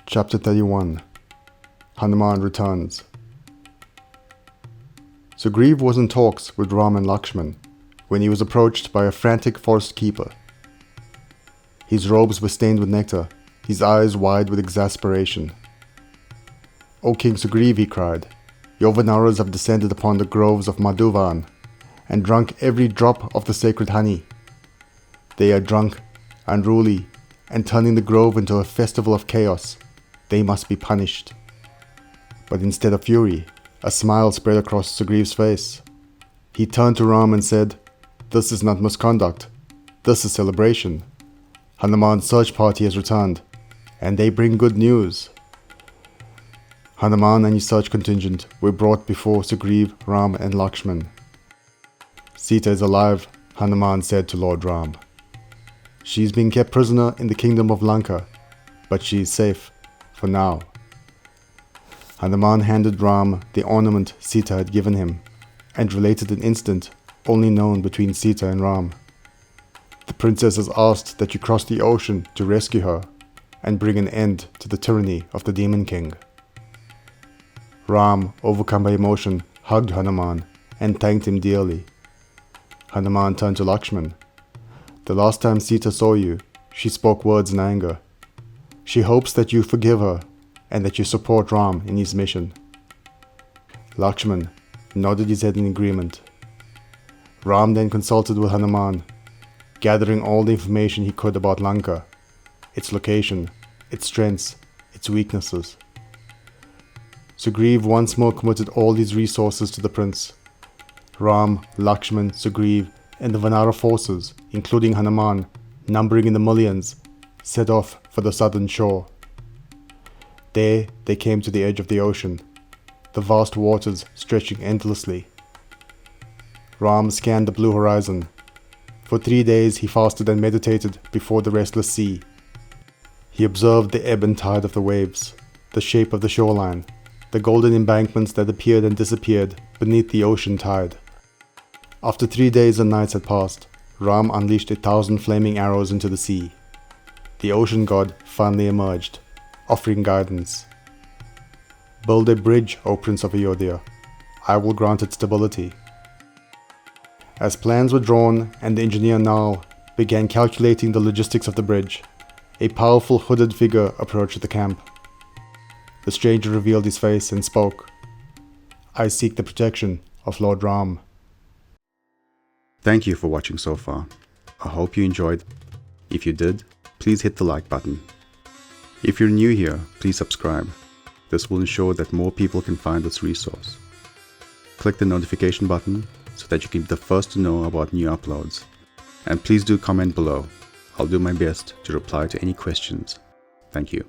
Chapter 31. Hanuman returns. Sugriv was in talks with Ram and Lakshmana when he was approached by a frantic forest keeper. His robes were stained with nectar, his eyes wide with exasperation. "O King Sugriv," he cried, "your Vanaras have descended upon the groves of Madhuvan and drunk every drop of the sacred honey. They are drunk, unruly, and turning the grove into a festival of chaos. They must be punished." But instead of fury, a smile spread across Sugriv's face. He turned to Ram and said, "This is not misconduct. This is celebration. Hanuman's search party has returned, and they bring good news." Hanuman and his search contingent were brought before Sugriv, Ram, and Lakshmana. "Sita is alive," Hanuman said to Lord Ram. "She is being kept prisoner in the kingdom of Lanka, but she is safe, for now." Hanuman handed Ram the ornament Sita had given him, and related an incident only known between Sita and Ram. "The princess has asked that you cross the ocean to rescue her, and bring an end to the tyranny of the Demon King." Ram, overcome by emotion, hugged Hanuman and thanked him dearly. Hanuman turned to Lakshmana. "The last time Sita saw you, she spoke words in anger. She hopes that you forgive her and that you support Ram in his mission." Lakshmana nodded his head in agreement. Ram then consulted with Hanuman, gathering all the information he could about Lanka, its location, its strengths, its weaknesses. Sugriv once more committed all his resources to the prince. Ram, Lakshmana, Sugriv, and the Vanara forces, including Hanuman, numbering in the millions, set off for the southern shore. There they came to the edge of the ocean, the vast waters stretching endlessly. Ram scanned the blue horizon. For 3 days he fasted and meditated before the restless sea. He observed the ebb and tide of the waves, the shape of the shoreline, the golden embankments that appeared and disappeared beneath the ocean tide. After 3 days and nights had passed, Ram unleashed 1,000 flaming arrows into the sea. The ocean god finally emerged, offering guidance. "Build a bridge, O Prince of Ayodhya. I will grant it stability." As plans were drawn and the engineer Nal began calculating the logistics of the bridge, a powerful hooded figure approached the camp. The stranger revealed his face and spoke. "I seek the protection of Lord Ram." Thank you for watching so far. I hope you enjoyed. If you did, please hit the like button. If you're new here, please subscribe. This will ensure that more people can find this resource. Click the notification button so that you can be the first to know about new uploads. And please do comment below. I'll do my best to reply to any questions. Thank you.